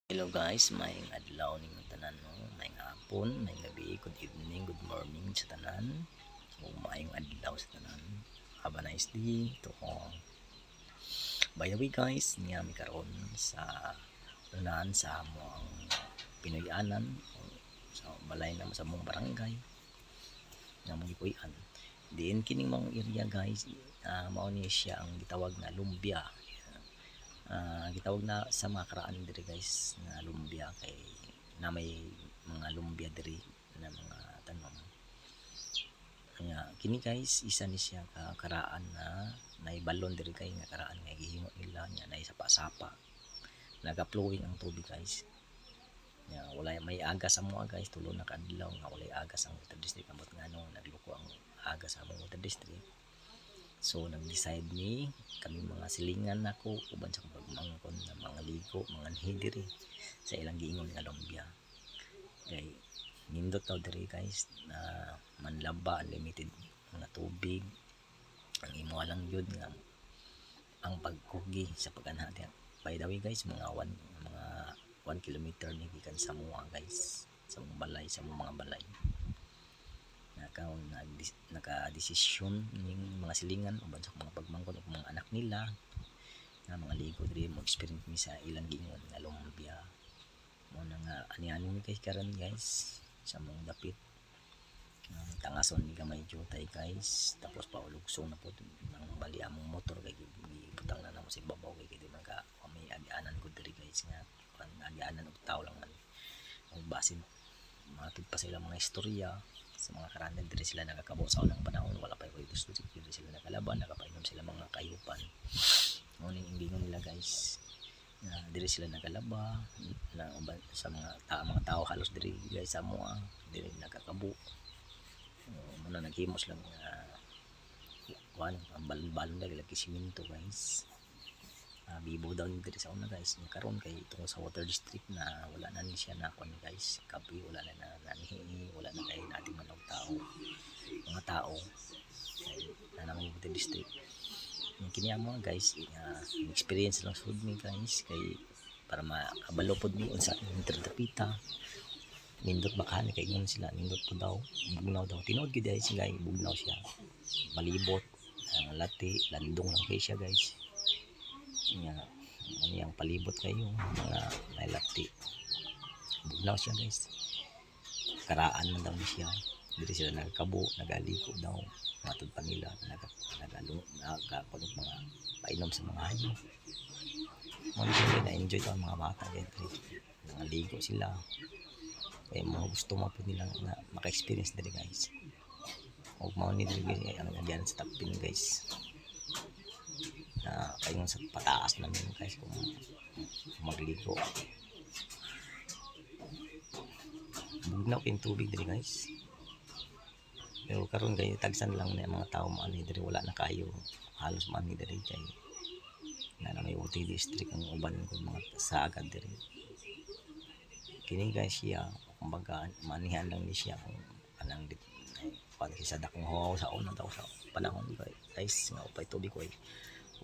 Hello guys, may adlaw ning tanan no, may hapon, may gabi, good evening, good morning sa tanan. O maayong adlaw sa tanan. Have a nice day to all. By the way guys, niya mi karon sa unahan sa amo ang Pinoy-anan sa balay na sa mong barangay nga mong gipuy-an. Diin kining mong area guys, mao ni siya ang gitawag na lumbia. Gitawag na sa mga karaan diri guys na lumbia kay na may mga lumbia diri na mga tanom. Kaya kini guys isa ni siya ka karaan na may balon diri kay nga karaan nga gihimo nila nya na sapa-sapa. Naga-flowing ang tubig guys. Ya wala may agas sa mga guys tulo na kadlaw nga walay agas ang water district ambot ngano nagluko ang agas sa among water district. So nag-decide ni kami mga silingan nako uban sa pagmangkon na mga ligo, mga diri sa ilang giingon nga lumbia. Kay nindot daw diri guys na manlaba unlimited nga tubig. Ang imo lang yun nga ang pagkugi sa pag-anha. By the way guys, mga 1 kilometer ni gikan sa mua guys, sa mga balay, sa mga balay. Naka-desisyon ning mga silingan uban sa mga pagmangkon ug mga anak nila nga mga ligo diri mo experience mi sa ilang giingon nga lumbia. Mo na nga ani-ani mi kay karon guys sa mong dapit. Tangason ni gamay jutay guys, tapos paulugsong na po ang bali among motor kay gibutang na namo sa ibabaw kay di man ka may agianan ko diri guys nga agianan og tawo lang man. Ug basin matud pa sila mga istorya sa mga karanan diri sila nakakabo sa unang panahon wala pa koy gusto diri sila nakalaban nakapainom sila mga kayupan. Mo ning ingon nila guys na diri sila nagalaba na uban sa mga tao halos diri guys sa mo diri nakakabo. Muna naghimos lang kuan ang balon-balon lagi siminto guys. Bibo daw ni diri sa una guys nya karon kay tungod sa water district na wala na ni siya na kuan guys kapi wala na nanihi wala na kay nating manog tao mga tao na naman water district yung kini amo guys experience lang sud mi guys kay para makabalo pod mi unsa interpretita nindot baka kay ingon sila nindot po daw bugnaw daw tinuod gyud ay sila bugnaw siya malibot ang lati landong lang kay siya guys nya ang palibot kayo mga may lati bugnaw siya guys karaan man daw ni siya diri sila nagkabo nagaliko daw matod pa nila nagapag mga painom sa mga hayop mo na enjoy daw mga bata diri nangaligo sila kaya mga gusto mo po nila na maka-experience diri guys o mao ni diri ang nagyan sa tapin guys na kayo sa pataas namin guys kung magligo bugnaw kayong tubig diri guys pero karon kayo tagsan lang na mga tao maani diri wala na kayo halos maani diri kay na may UT district ang uban ko mga sagad diri kini guys siya kumbaga manihan lang ni siya kung anang pag sa dakong hawaw sa una daw sa panahon guys nga upay tubig ko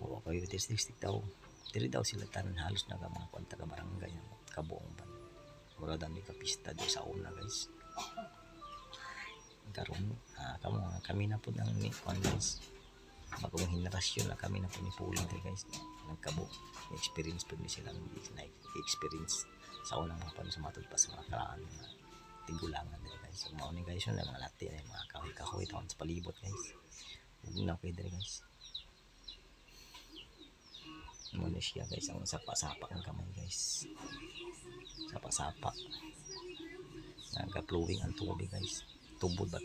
o kayo district daw diri daw sila tanan halos naga mga kwanta ka barangay kabuong ban mura dami ka pista do sa una guys karon kami na po ng guys bagong henerasyon na kami na po ni Puli guys nagkabo experience po ni silang experience sa unang mga pansumatod pa sa mga karaan tigulangan diri guys so mao ni guys yun mga lati ay mga kahoy taon sa palibot guys bugnaw kay diri guys muna siya guys ang sapa-sapa ang kamay guys sapa-sapa nagka-flowing ang tubig guys tubod ba